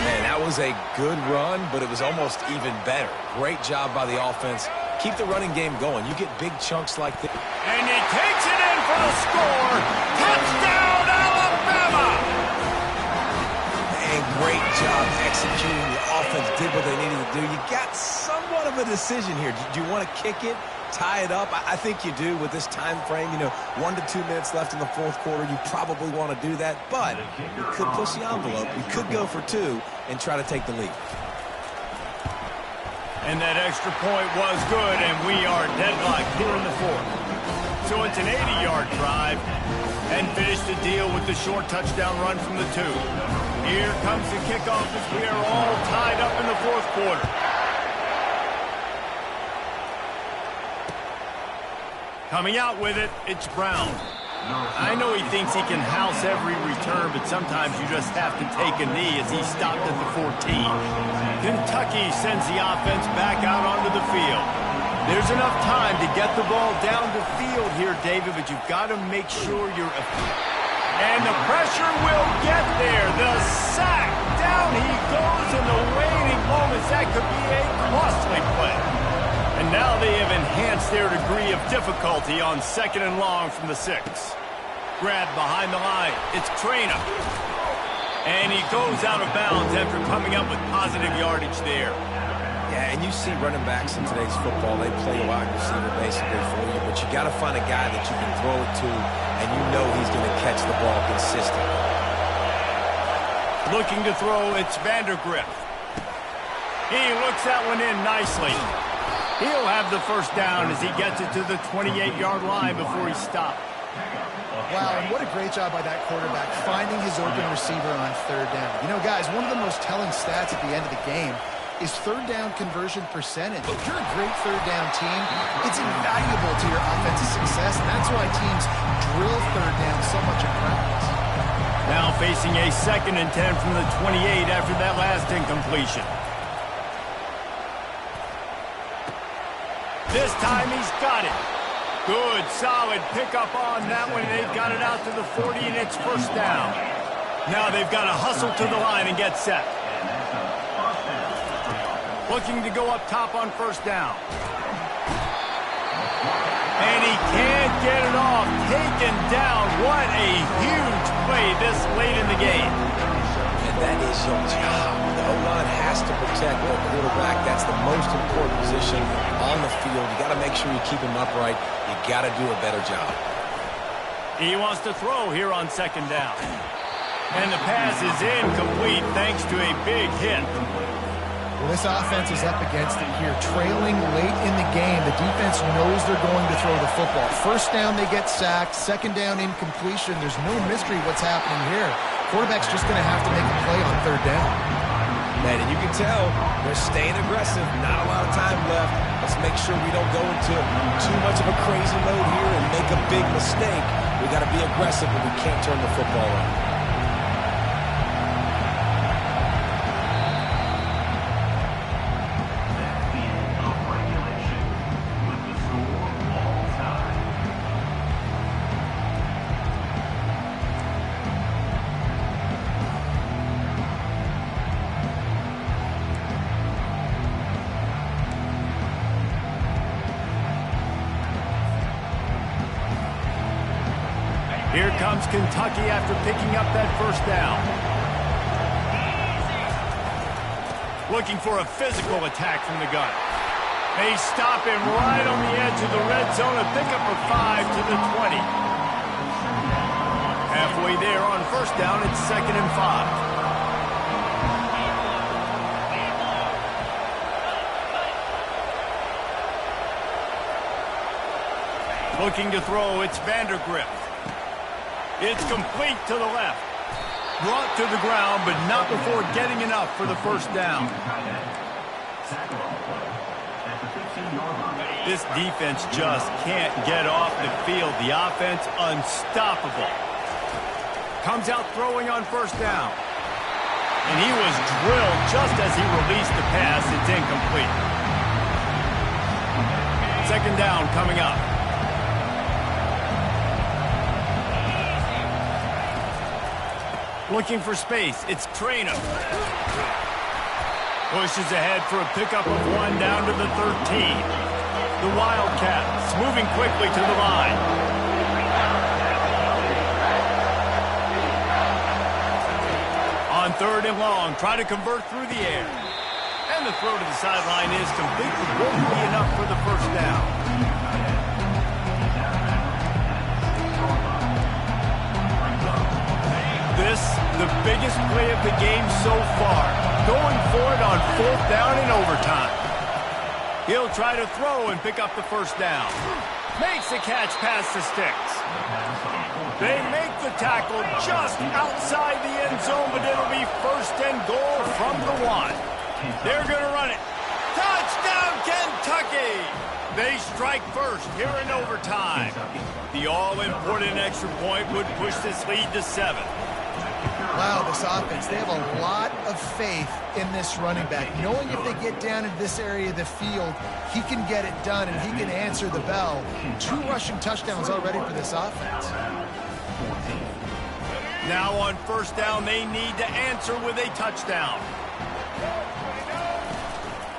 Man, that was a good run, but it was almost even better. Great job by the offense. Keep the running game going. You get big chunks like this. And he takes it in for the score. Touchdown, Alabama! And great job executing. The offense did what they needed to do. You got somewhat of a decision here. Do you want to kick it tie it up? I think you do with this time frame. 1 to 2 minutes left in the fourth quarter. You probably want to do that, but you could push the envelope. You could go for 2 and try to take the lead. And that extra point was good, and we are deadlocked here in the fourth. So it's an 80-yard drive, and finish the deal with the short touchdown run from the 2. Here comes the kickoff as we are all tied up in the fourth quarter. Coming out with it, it's Brown. I know he thinks he can house every return, but sometimes you just have to take a knee as he stopped at the 14. Kentucky sends the offense back out onto the field. There's enough time to get the ball down the field here, David, but you've got to make sure you're... And the pressure will get there. The sack. Down he goes in the waning moments. That could be a costly play. And now they have enhanced their degree of difficulty on 2nd and long from the 6. Grabbed behind the line. It's Traina. And he goes out of bounds after coming up with positive yardage there. Yeah, and you see running backs in today's football, they play a wide receiver basically for you, but you got to find a guy that you can throw it to, and you know he's going to catch the ball consistently. Looking to throw, it's Vandergrift. He looks that one in nicely. He'll have the first down as he gets it to the 28-yard line before he stopped. Wow, and what a great job by that quarterback finding his open receiver on 3rd down. Guys, one of the most telling stats at the end of the game is 3rd down conversion percentage. If you're a great 3rd down team, it's invaluable to your offensive success, and that's why teams drill 3rd down so much in practice. Now facing a 2nd and 10 from the 28 after that last incompletion. This time he's got it. Good, solid pickup on that one, and they've got it out to the 40, and it's first down. Now they've got to hustle to the line and get set. Looking to go up top on first down. And he can't get it off. Taken down. What a huge play this late in the game. And that is your job. The O-line has to protect the quarterback. That's the most important position on the field. You got to make sure you keep him upright. You got to do a better job. He wants to throw here on 2nd down. And the pass is incomplete thanks to a big hit. Well, this offense is up against it here. Trailing late in the game, the defense knows they're going to throw the football. First down, they get sacked. 2nd down, incompletion. There's no mystery what's happening here. Quarterback's just going to have to make a play on 3rd down. Man, and you can tell they're staying aggressive. Not a lot of time left. Let's make sure we don't go into too much of a crazy mode here and make a big mistake. We got to be aggressive, but we can't turn the football over. Here comes Kentucky after picking up that first down. Looking for a physical attack from the gun. They stop him right on the edge of the red zone. A pickup of 5 to the 20. Halfway there on first down, it's 2nd and 5. Looking to throw, it's Vandergrift. It's complete to the left. Brought to the ground, but not before getting enough for the first down. This defense just can't get off the field. The offense unstoppable. Comes out throwing on first down. And he was drilled just as he released the pass. It's incomplete. 2nd down coming up. Looking for space. It's Traina. Pushes ahead for a pickup of 1 down to the 13. The Wildcats moving quickly to the line. On 3rd and long, try to convert through the air. And the throw to the sideline is complete, but won't be enough for the first down. biggest play of the game so far, going for it on 4th down in overtime. He'll try to throw and pick up the first down. Makes the catch past the sticks. They make the tackle just outside the end zone, but it'll be 1st and goal from the 1. They're going to run it. Touchdown, Kentucky! They strike first here in overtime. The all-important extra point would push this lead to 7. Wow, this offense, they have a lot of faith in this running back, knowing if they get down into this area of the field, he can get it done and he can answer the bell. 2 rushing touchdowns already for this offense. Now on 1st down, they need to answer with a touchdown.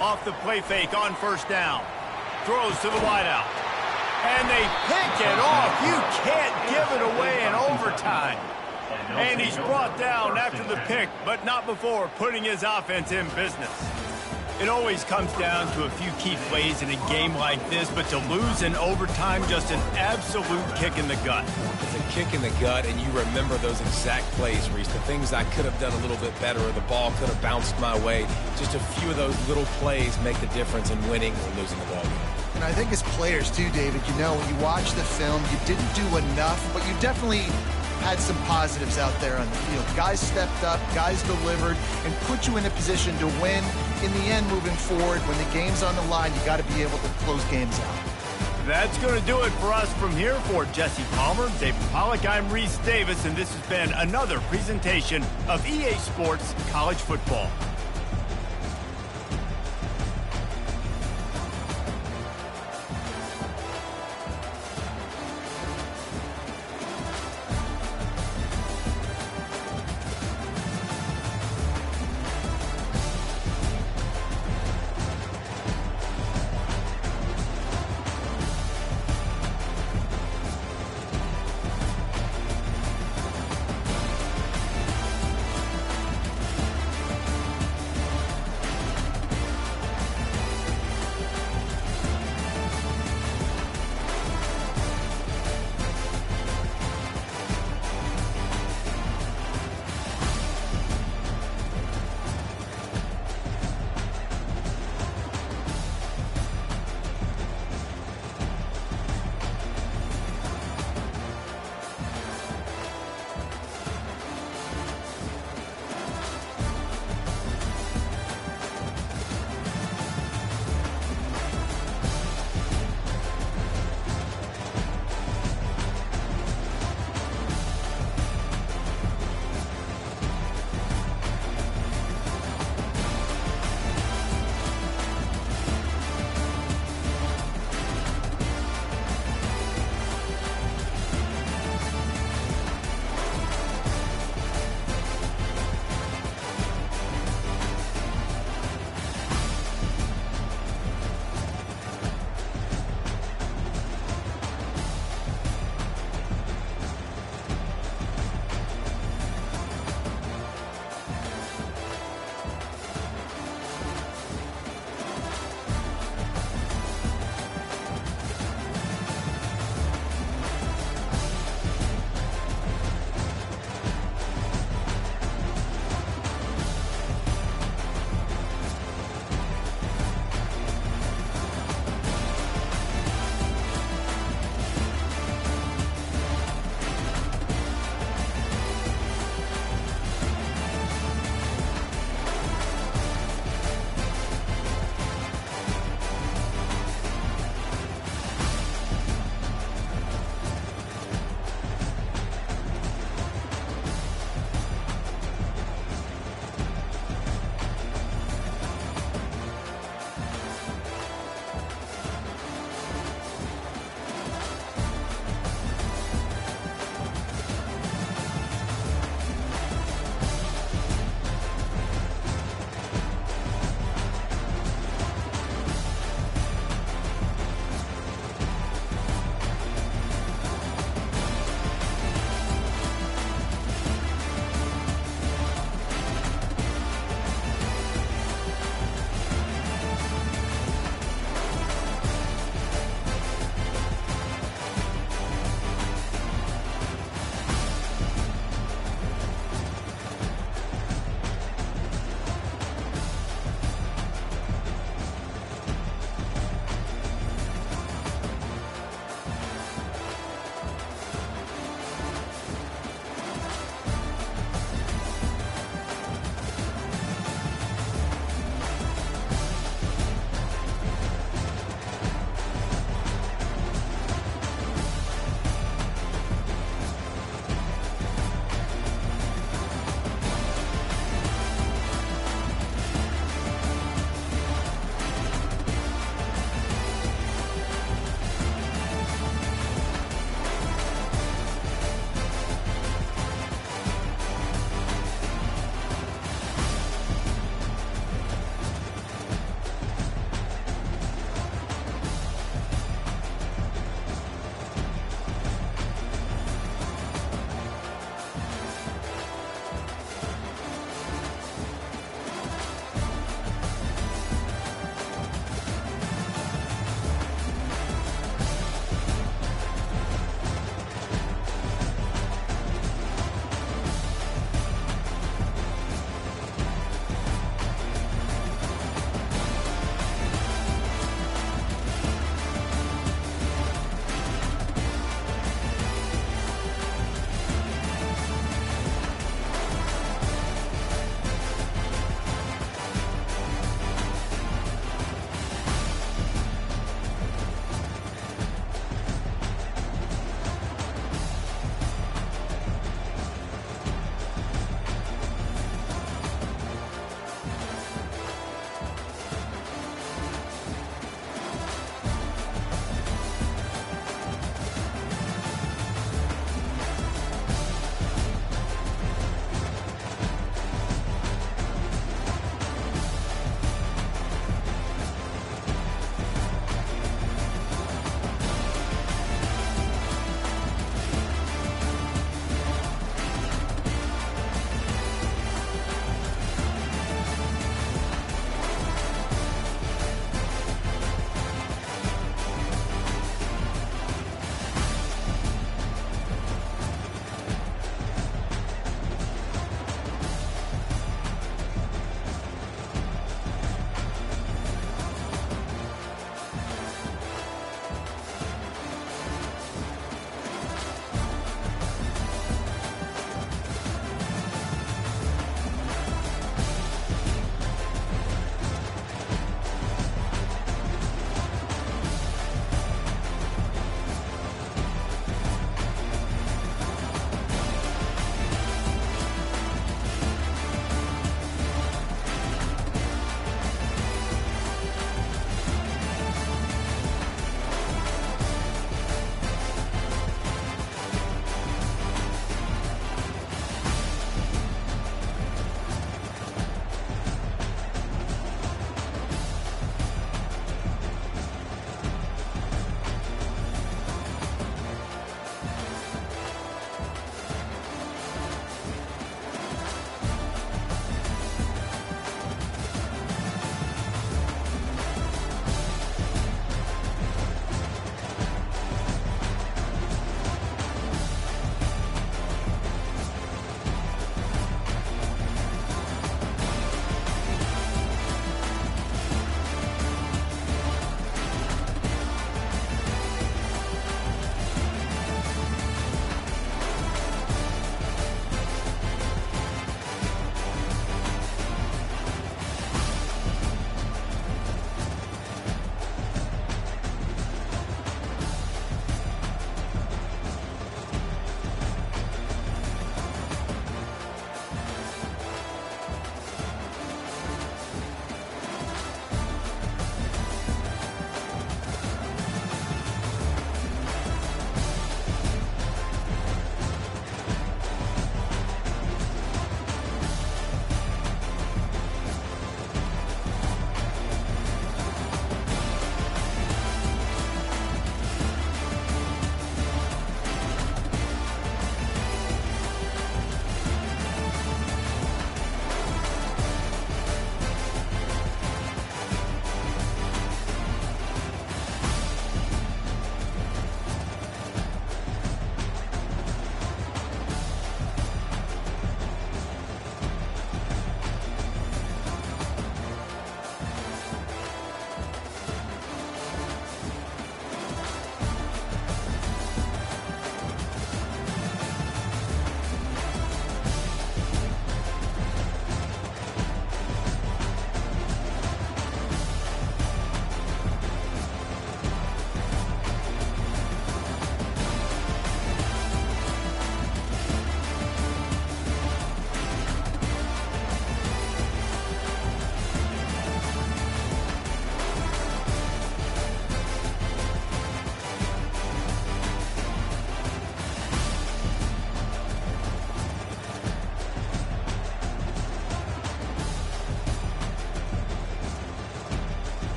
Off the play fake on 1st down. Throws to the wideout. And they pick it off. You can't give it away in overtime. And he's brought down after the pick, but not before putting his offense in business. It always comes down to a few key plays in a game like this, but to lose in overtime, just an absolute kick in the gut. It's a kick in the gut, and you remember those exact plays, Reese. The things I could have done a little bit better, or the ball could have bounced my way. Just a few of those little plays make the difference in winning or losing the ball game. And I think as players too, David, you know, when you watch the film, you didn't do enough, but you definitely had some positives out there on the field. Guys stepped up, guys delivered, and put you in a position to win. In the end, moving forward, when the game's on the line, you got to be able to close games out. That's going to do it for us from here. For Jesse Palmer, David Pollack, I'm Reese Davis, and this has been another presentation of EA Sports College Football.